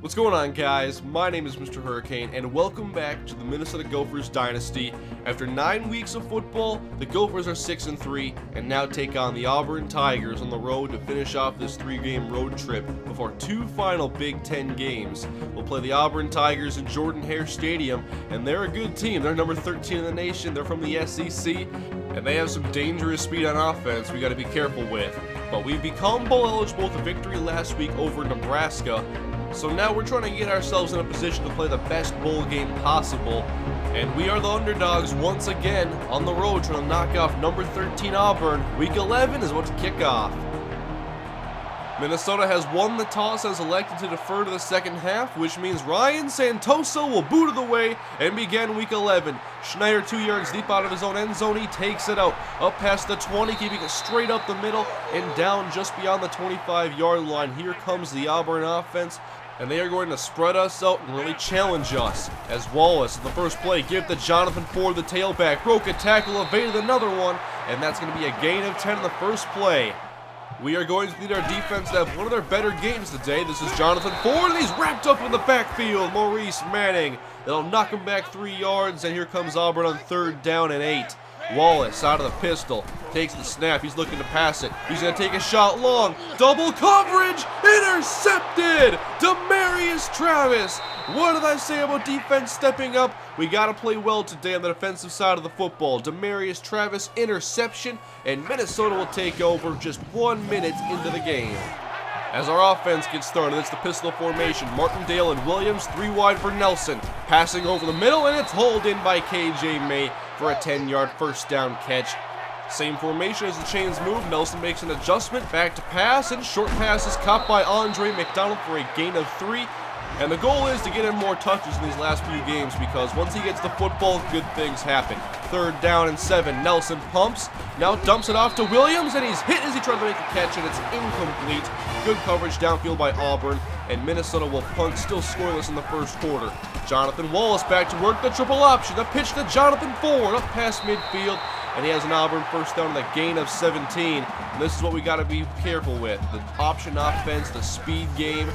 What's going on, guys? My name is MrHurriicane, and welcome back to the Minnesota Gophers Dynasty. After 9 weeks of football, the Gophers are 6-3, and now take on the Auburn Tigers on the road to finish off this 3-game road trip before 2 final Big Ten games. We'll play the Auburn Tigers in Jordan-Hare Stadium, and they're a good team. They're number 13 in the nation. They're from the SEC, and they have some dangerous speed on offense we got to be careful with. But we've become bowl eligible with a victory last week over Nebraska. So now we're trying to get ourselves in a position to play the best bowl game possible. And we are the underdogs once again on the road trying to knock off number 13 Auburn. Week 11 is what to kick off. Minnesota has won the toss and has elected to defer to the second half, which means Ryan Santoso will boot it away and begin week 11. Schneider 2 yards deep out of his own end zone. He takes it out up past the 20, keeping it straight up the middle and down just beyond the 25-yard line. Here comes the Auburn offense, and they are going to spread us out and really challenge us. As Wallace, the first play, give to Jonathan Ford, the tailback, broke a tackle, evaded another one, and that's going to be a gain of 10 in the first play. We are going to need our defense to have one of their better games today. This is Jonathan Ford, and he's wrapped up in the backfield. Maurice Manning. They'll knock him back 3 yards, and here comes Auburn on 3rd down and 8. Wallace out of the pistol, takes the snap, he's looking to pass it, he's going to take a shot long, double coverage, intercepted! Demarius Travis! What did I say about defense stepping up? We got to play well today on the defensive side of the football. Demarius Travis, interception, and Minnesota will take over just 1 minute into the game. As our offense gets started, it's the pistol formation. Martindale and Williams, 3 wide for Nelson. Passing over the middle, and it's hauled in by KJ May for a 10-yard first down catch. Same formation as the chains move. Nelson makes an adjustment, back to pass, and short pass is caught by Andre McDonald for a gain of 3. And the goal is to get him more touches in these last few games, because once he gets the football, good things happen. 3rd down and 7. Nelson pumps, now dumps it off to Williams, and he's hit as he tried to make a catch, and it's incomplete. Good coverage downfield by Auburn, and Minnesota will punt, still scoreless in the first quarter. Jonathan Wallace back to work the triple option. A pitch to Jonathan Ford up past midfield, and he has an Auburn first down and a gain of 17. And this is what we got to be careful with. The option offense, the speed game.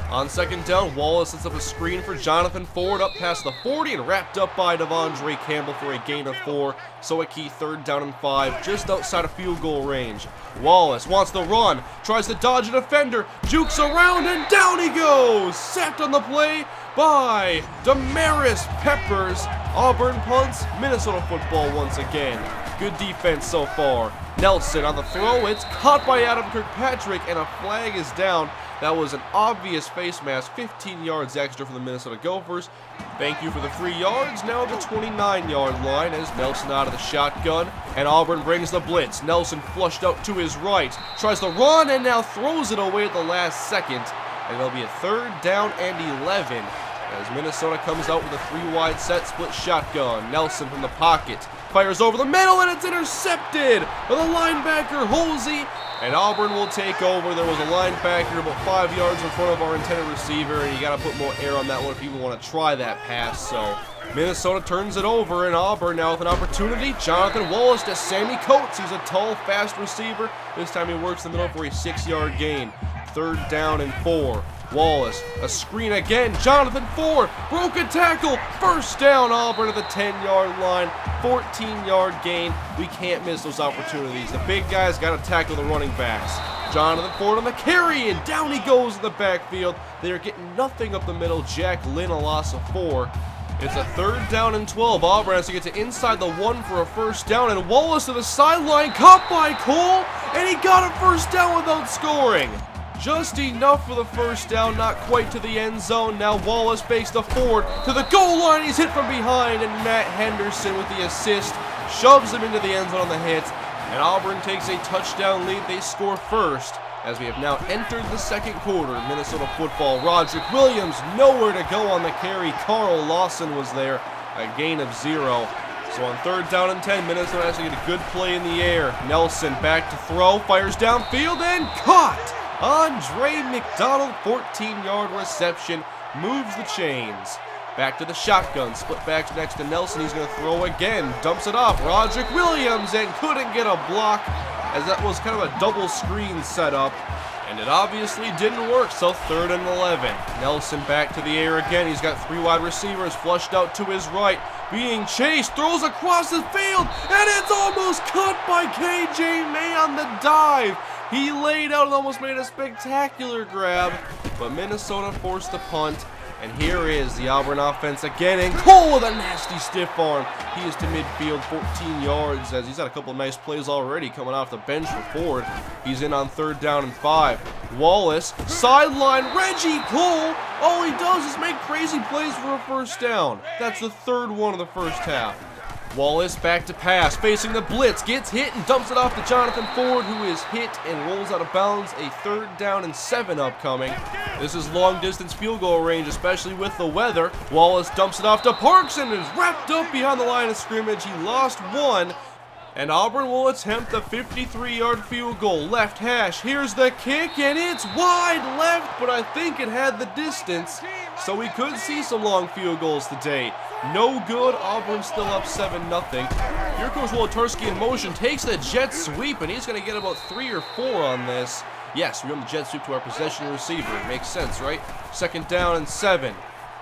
On 2nd down, Wallace sets up a screen for Jonathan Ford up past the 40 and wrapped up by Devondre Campbell for a gain of 4. So a key 3rd down and 5, just outside of field goal range. Wallace wants to run, tries to dodge a defender, jukes around, and down he goes! Sacked on the play by Damaris Peppers. Auburn punts, Minnesota football once again. Good defense so far. Nelson on the throw, it's caught by Adam Kirkpatrick, and a flag is down. That was an obvious face mask, 15 yards extra for the Minnesota Gophers. Thank you for the 3 yards, now the 29-yard line as Nelson out of the shotgun, and Auburn brings the blitz. Nelson flushed out to his right, tries to run, and now throws it away at the last second. And it'll be a 3rd down and 11 as Minnesota comes out with a 3-wide set split shotgun. Nelson from the pocket fires over the middle, and it's intercepted by the linebacker Holsey. And Auburn will take over. There was a linebacker about 5 yards in front of our intended receiver, and you got to put more air on that one if you even want to try that pass. So Minnesota turns it over, and Auburn now with an opportunity. Jonathan Wallace to Sammy Coates. He's a tall, fast receiver. This time he works the middle for a 6-yard gain. 3rd down and 4. Wallace, a screen again. Jonathan Ford, broke a tackle. First down, Auburn at the 10-yard line. 14-yard gain. We can't miss those opportunities. The big guys got to tackle the running backs. Jonathan Ford on the carry, and down he goes in the backfield. They're getting nothing up the middle. Jack Lynn, a loss of 4. It's a 3rd down and 12. Auburn has to get to inside the 1 for a first down, and Wallace to the sideline, caught by Cole, and he got a first down without scoring. Just enough for the first down, not quite to the end zone. Now Wallace fakes the Ford to the goal line. He's hit from behind, and Matt Henderson with the assist shoves him into the end zone on the hit. And Auburn takes a touchdown lead. They score first as we have now entered the second quarter. Minnesota football. Roderick Williams nowhere to go on the carry. Carl Lawson was there, a gain of 0. So on 3rd down and 10, Minnesota has to get a good play in the air. Nelson back to throw, fires downfield, and caught! Andre McDonald, 14-yard reception, moves the chains. Back to the shotgun, split back next to Nelson. He's going to throw again, dumps it off. Roderick Williams, and couldn't get a block as that was kind of a double screen setup. And it obviously didn't work, so 3rd and 11. Nelson back to the air again. He's got 3 wide receivers flushed out to his right. Being chased, throws across the field, and it's almost cut by KJ May on the dive. He laid out and almost made a spectacular grab, but Minnesota forced the punt. And here is the Auburn offense again, and Cole with a nasty stiff arm. He is to midfield, 14 yards, as he's had a couple nice plays already coming off the bench for Ford. He's in on 3rd down and 5. Wallace, sideline, Reggie Cole. All he does is make crazy plays for a 1st down. That's the 3rd one of the 1st half. Wallace back to pass, facing the blitz, gets hit and dumps it off to Jonathan Ford, who is hit and rolls out of bounds. A 3rd down and 7 upcoming. This is long distance field goal range, especially with the weather. Wallace dumps it off to Parks and is wrapped up behind the line of scrimmage. He lost 1. And Auburn will attempt the 53-yard field goal. Left hash, here's the kick, and it's wide left, but I think it had the distance, so we could see some long field goals today. No good. Auburn still up 7-0. Here comes Wolotarski in motion, takes the jet sweep, and he's going to get about 3 or 4 on this. Yes, we run the jet sweep to our possession receiver. It makes sense, right? 2nd down and 7.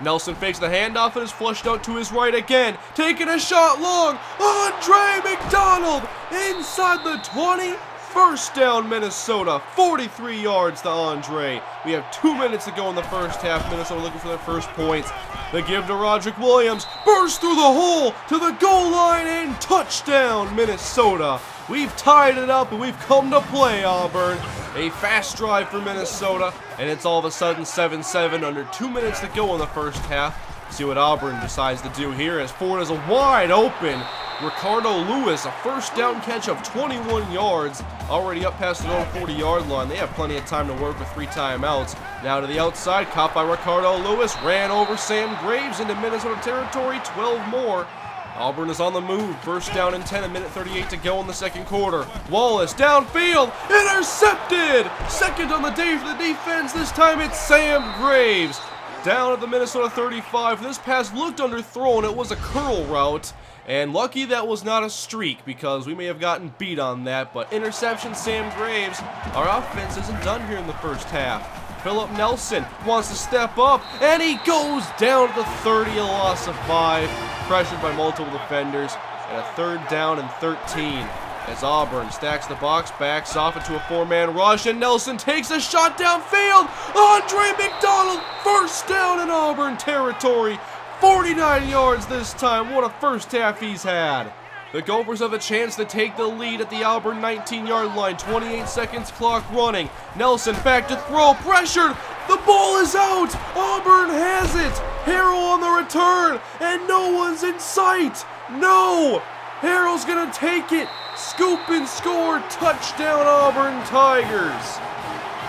Nelson fakes the handoff and is flushed out to his right again. Taking a shot long. Andre McDonald inside the 20. 1st down Minnesota. 43 yards to Andre. We have 2 minutes to go in the 1st half. Minnesota looking for their first points. The give to Roderick Williams. Burst through the hole to the goal line and touchdown Minnesota. We've tied it up and we've come to play, Auburn. A fast drive for Minnesota, and it's all of a sudden 7-7 under 2 minutes to go in the 1st half. See what Auburn decides to do here as Ford is a wide open Ricardo Lewis, a 1st down catch of 21 yards, already up past their own 40-yard line. They have plenty of time to work with 3 timeouts. Now to the outside, caught by Ricardo Lewis, ran over Sam Graves into Minnesota territory, 12 more. Auburn is on the move. 1st down and 10, 1:38 to go in the 2nd quarter. Wallace downfield, intercepted! 2nd on the day for the defense. This time it's Sam Graves. Down at the Minnesota 35. This pass looked underthrown. It was a curl route. And lucky that was not a streak, because we may have gotten beat on that. But interception, Sam Graves. Our offense isn't done here in the 1st half. Philip Nelson wants to step up, and he goes down at the 30, a loss of 5. Pressured by multiple defenders, and a 3rd down and 13. As Auburn stacks the box, backs off into a 4-man rush, and Nelson takes a shot downfield. Andre McDonald, 1st down in Auburn territory. 49 yards this time. What a 1st half he's had. The Gophers have a chance to take the lead at the Auburn 19-yard line. 28 seconds clock running. Nelson back to throw, pressured. The ball is out. Auburn has it. Harrell on the return, and no one's in sight. No. Harrell's going to take it. Scoop and score. Touchdown Auburn Tigers.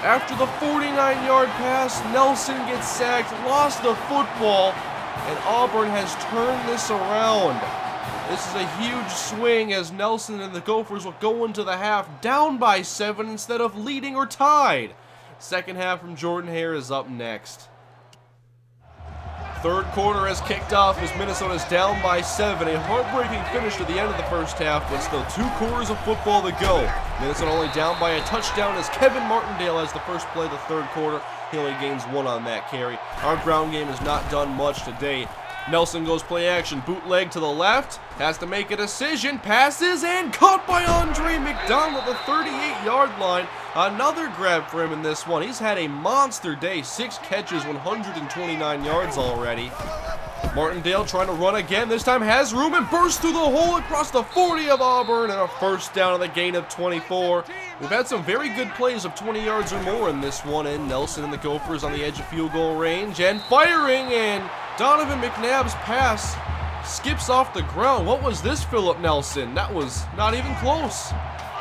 After the 49-yard pass, Nelson gets sacked, lost the football, and Auburn has turned this around. This is a huge swing as Nelson and the Gophers will go into the half down by 7 instead of leading or tied. 2nd half from Jordan Hare is up next. 3rd quarter has kicked off as Minnesota's down by 7. A heartbreaking finish to the end of the 1st half, but still 2 quarters of football to go. Minnesota only down by a touchdown as Kevin Martindale has the first play of the 3rd quarter. He only gains 1 on that carry. Our ground game has not done much today. Nelson goes play action, bootleg to the left, has to make a decision, passes, and caught by Andre McDonald at the 38-yard line. Another grab for him in this one. He's had a monster day, 6 catches, 129 yards already. Martindale trying to run again, this time has room and bursts through the hole across the 40 of Auburn, and a 1st down on the gain of 24. We've had some very good plays of 20 yards or more in this one, and Nelson and the Gophers on the edge of field goal range, and firing, and Donovan McNabb's pass skips off the ground. What was this, Philip Nelson? That was not even close.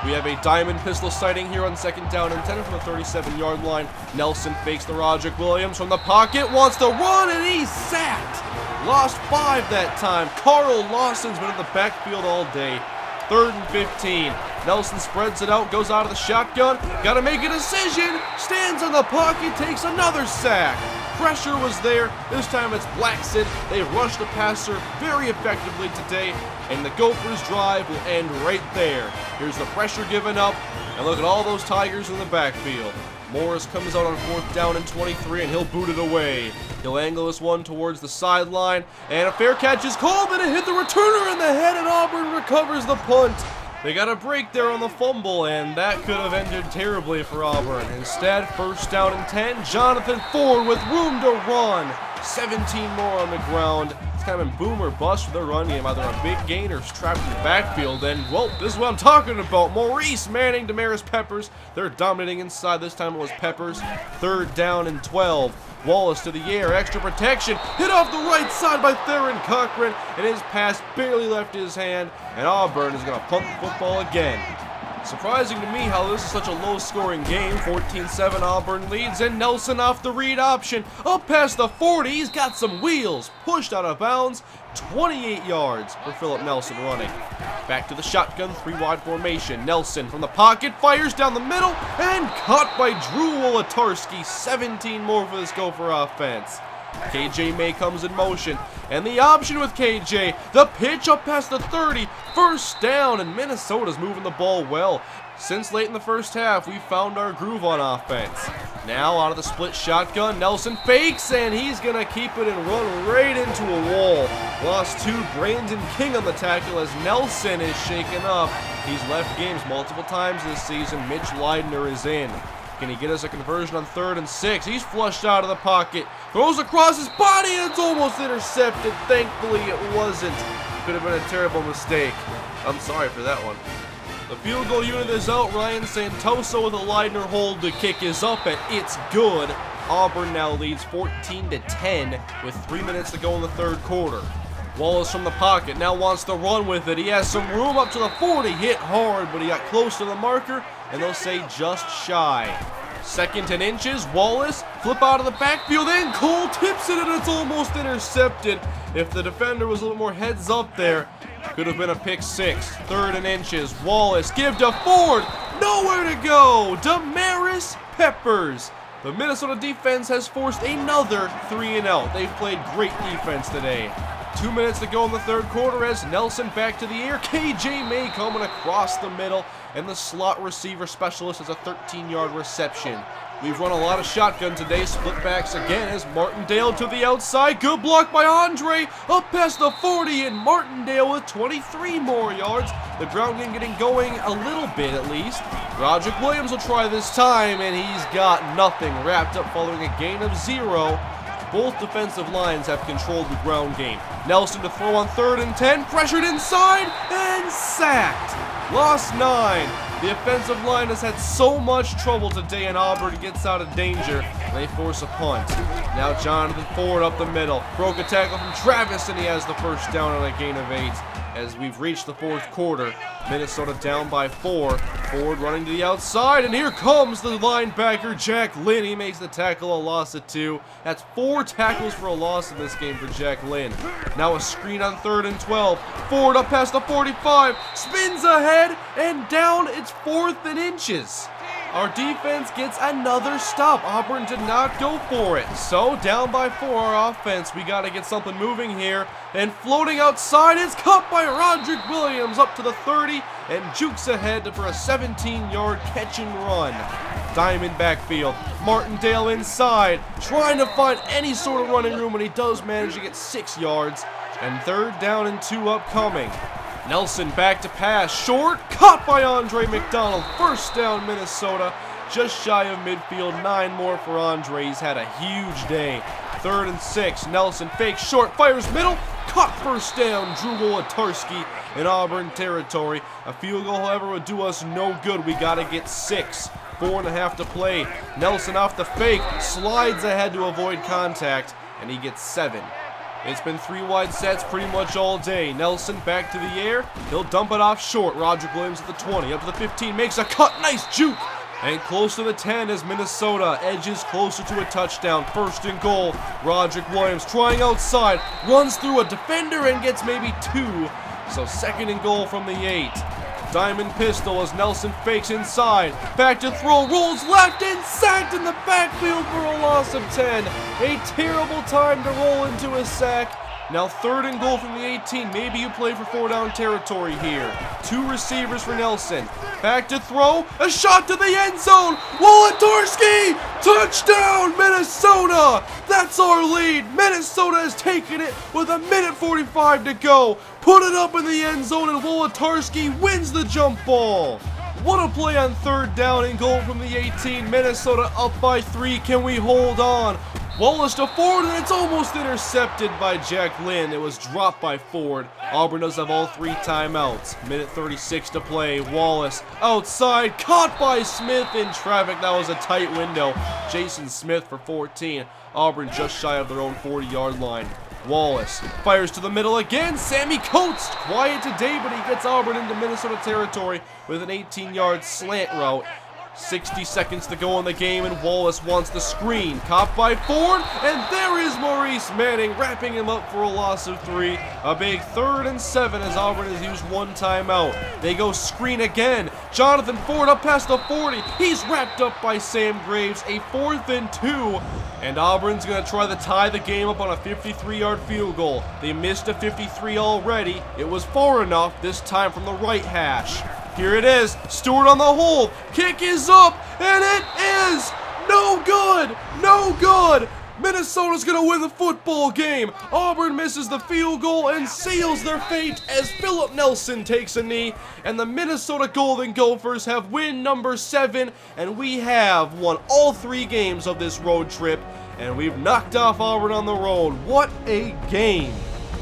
We have a diamond pistol sighting here on 2nd down and 10 from the 37-yard line. Nelson fakes the Roderick Williams from the pocket, wants to run, and he's sacked. Lost 5 that time. Carl Lawson's been in the backfield all day. 3rd and 15. Nelson spreads it out, goes out of the shotgun. Got to make a decision. Stands in the pocket, takes another sack. Pressure was there. This time it's Blackson. They rushed the passer very effectively today, and the Gophers' drive will end right there. Here's the pressure given up, and look at all those Tigers in the backfield. Morris comes out on 4th down and 23, and he'll boot it away. He'll angle this one towards the sideline, and a fair catch is called, and it hit the returner in the head, and Auburn recovers the punt. They got a break there on the fumble, and that could have ended terribly for Auburn. Instead, 1st down and 10, Jonathan Ford with room to run. 17 more on the ground. It's kind of been boom or bust for their run game, either a big gain or trapped in the backfield. And, well, this is what I'm talking about. Maurice Manning, Damaris Peppers. They're dominating inside. This time it was Peppers. 3rd down and 12. Wallace to the air, extra protection, hit off the right side by Theron Cochran, and his pass barely left his hand, and Auburn is going to punt the football again. Surprising to me how this is such a low-scoring game. 14-7 Auburn leads, and Nelson off the read option, up past the 40, he's got some wheels, pushed out of bounds, 28 yards for Philip Nelson running. Back to the shotgun, 3-wide formation. Nelson from the pocket, fires down the middle, and caught by Drew Wolatarski. 17 more for this Gopher offense. KJ May comes in motion, and the option with KJ. The pitch up past the 30, 1st down, and Minnesota's moving the ball well. Since late in the 1st half, we found our groove on offense. Now out of the split shotgun, Nelson fakes, and he's going to keep it and run right into a wall. Lost 2, Brandon King on the tackle as Nelson is shaken up. He's left games multiple times this season. Mitch Leidner is in. Can he get us a conversion on 3rd and 6? He's flushed out of the pocket. Throws across his body, and it's almost intercepted. Thankfully, it wasn't. Could have been a terrible mistake. I'm sorry for that one. The field goal unit is out. Ryan Santoso with a Leidner hold. The kick is up, and it's good. Auburn now leads 14-10 with 3 minutes to go in the 3rd quarter. Wallace from the pocket now wants to run with it. He has some room up to the 40. Hit hard, but he got close to the marker, and they'll say just shy. 2nd and inches. Wallace flip out of the backfield, and Cole tips it, and it's almost intercepted. If the defender was a little more heads up there, could have been a pick 6. 3rd and inches. Wallace give to Ford. Nowhere to go. Damaris Peppers. The Minnesota defense has forced another 3-and-out. They've played great defense today. 2 minutes to go in the 3rd quarter as Nelson back to the air. KJ May coming across the middle, and the slot receiver specialist has a 13-yard reception. We've run a lot of shotgun today. Split backs again as Martindale to the outside. Good block by Andre. Up past the 40, and Martindale with 23 more yards. The ground game getting going a little bit at least. Roderick Williams will try this time, and he's got nothing. Wrapped up following a gain of 0. Both defensive lines have controlled the ground game. Nelson to throw on 3rd and 10. Pressured inside and sacked. Lost 9. The offensive line has had so much trouble today, and Auburn gets out of danger. They force a punt. Now Jonathan Ford up the middle. Broke a tackle from Travis, and he has the 1st down on a gain of 8. As we've reached the 4th quarter, Minnesota down by 4. Ford running to the outside, and here comes the linebacker, Jack Lynn. He makes the tackle, a loss of 2. That's 4 tackles for a loss in this game for Jack Lynn. Now a screen on 3rd and 12. Ford up past the 45, spins ahead, and down it's 4th and inches. Our defense gets another stop. Auburn did not go for it. So, down by 4, our offense. We got to get something moving here. And floating outside is caught by Roderick Williams up to the 30 and jukes ahead for a 17-yard catch and run. Diamond backfield. Martindale inside, trying to find any sort of running room, and he does manage to get 6 yards. And 3rd down and 2 upcoming. Nelson back to pass, short, caught by Andre McDonald. 1st down Minnesota, just shy of midfield. 9 more for Andre. He's had a huge day. 3rd and 6, Nelson fakes short, fires middle, caught 1st down. Drew Wolatarski in Auburn territory. A field goal, however, would do us no good. We got to get 6. 4.5 to play. Nelson off the fake, slides ahead to avoid contact, and he gets 7. It's been 3 wide sets pretty much all day. Nelson back to the air. He'll dump it off short. Roderick Williams at the 20. Up to the 15. Makes a cut. Nice juke. And close to the 10 as Minnesota edges closer to a touchdown. 1st and goal. Roderick Williams trying outside. Runs through a defender and gets maybe 2. So 2nd and goal from the 8. Diamond pistol as Nelson fakes inside. Back to throw. Rolls left and sacked in the backfield for a loss of 10. A terrible time to roll into a sack. Now 3rd and goal from the 18. Maybe you play for 4-down territory here. 2 receivers for Nelson. Back to throw. A shot to the end zone. Wolodarski! Touchdown, Minnesota! That's our lead. Minnesota has taken it with 1:45 to go. Put it up in the end zone, and Wolodarski wins the jump ball. What a play on 3rd down and goal from the 18. Minnesota up by 3. Can we hold on? Wallace to Ford, and it's almost intercepted by Jack Lynn. It was dropped by Ford. Auburn does have all 3 timeouts. 1:36 to play. Wallace outside, caught by Smith in traffic. That was a tight window. Jason Smith for 14. Auburn just shy of their own 40-yard line. Wallace fires to the middle again. Sammy Coates, quiet today, but he gets Auburn into Minnesota territory with an 18-yard slant route. 60 seconds to go in the game, and Wallace wants the screen. Caught by Ford, and there is Maurice Manning wrapping him up for a loss of 3. A big 3rd and 7 as Auburn has used 1 timeout. They go screen again. Jonathan Ford up past the 40. He's wrapped up by Sam Graves. A 4th and 2. And Auburn's going to try to tie the game up on a 53-yard field goal. They missed a 53 already. It was far enough, this time from the right hash. Here it is. Stewart on the hold. Kick is up, and it is no good. No good. Minnesota's going to win the football game. Auburn misses the field goal and seals their fate as Philip Nelson takes a knee. And the Minnesota Golden Gophers have win number 7. And we have won all 3 games of this road trip. And we've knocked off Auburn on the road. What a game.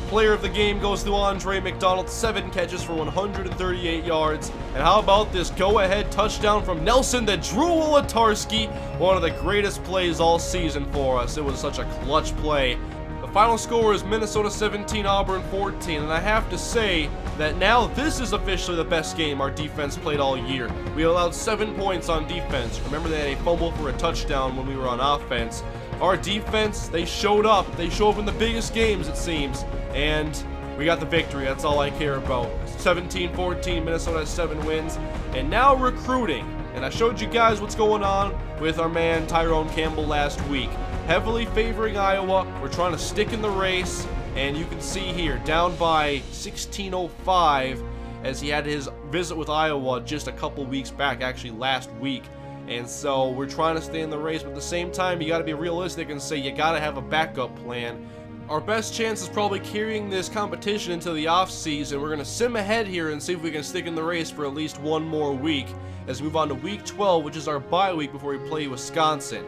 Player of the game goes to Andre McDonald, 7 catches for 138 yards. And how about this go-ahead touchdown from Nelson to Drew Wolodarski, one of the greatest plays all season for us. It was such a clutch play. The final score is Minnesota 17, Auburn 14, and I have to say that now this is officially the best game our defense played all year. We allowed 7 points on defense. Remember, they had a fumble for a touchdown when we were on offense. Our defense, they showed up. They show up in the biggest games, it seems. And we got the victory. That's all I care about. 17-14, Minnesota has 7 wins. And now recruiting. And I showed you guys what's going on with our man Tyrone Campbell last week. Heavily favoring Iowa. We're trying to stick in the race. And you can see here, down by 16:05, as he had his visit with Iowa just a couple weeks back, actually last week. And so we're trying to stay in the race, but at the same time, you got to be realistic and say you got to have a backup plan. Our best chance is probably carrying this competition into the offseason. We're going to sim ahead here and see if we can stick in the race for at least 1 more week as we move on to week 12, which is our bye week before we play Wisconsin.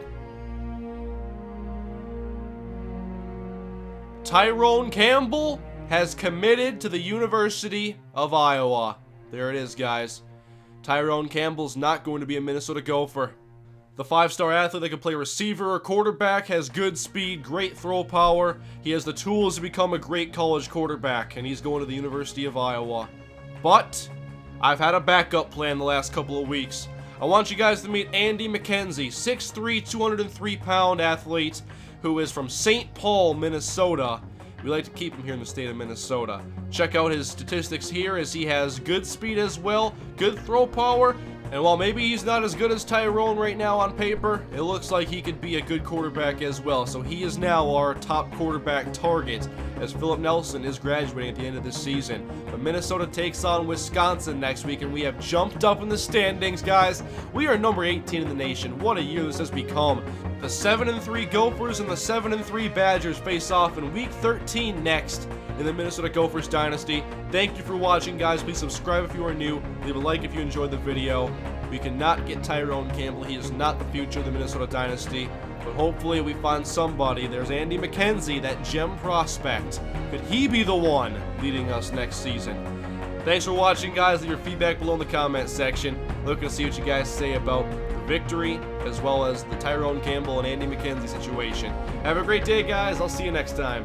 Tyrone Campbell has committed to the University of Iowa. There it is, guys. Tyrone Campbell's not going to be a Minnesota Gopher. The 5-star athlete that can play receiver or quarterback, has good speed, great throw power. He has the tools to become a great college quarterback, and he's going to the University of Iowa. But I've had a backup plan the last couple of weeks. I want you guys to meet Andy McKenzie, 6'3", 203-pound athlete who is from St. Paul, Minnesota. We like to keep him here in the state of Minnesota. Check out his statistics here as he has good speed as well, good throw power, and while maybe he's not as good as Tyrone right now on paper, it looks like he could be a good quarterback as well. So he is now our top quarterback target as Philip Nelson is graduating at the end of this season. But Minnesota takes on Wisconsin next week, and we have jumped up in the standings, guys. We are number 18 in the nation. What a year this has become. The 7-3 Gophers and the 7-3 Badgers face off in week 13 next in the Minnesota Gophers Dynasty. Thank you for watching, guys. Please subscribe if you are new. Leave a like if you enjoyed the video. We cannot get Tyrone Campbell. He is not the future of the Minnesota Dynasty. But hopefully we find somebody. There's Andy McKenzie, that gem prospect. Could he be the one leading us next season? Thanks for watching, guys. Leave your feedback below in the comment section. Looking to see what you guys say about the victory, as well as the Tyrone Campbell and Andy McKenzie situation. Have a great day, guys. I'll see you next time.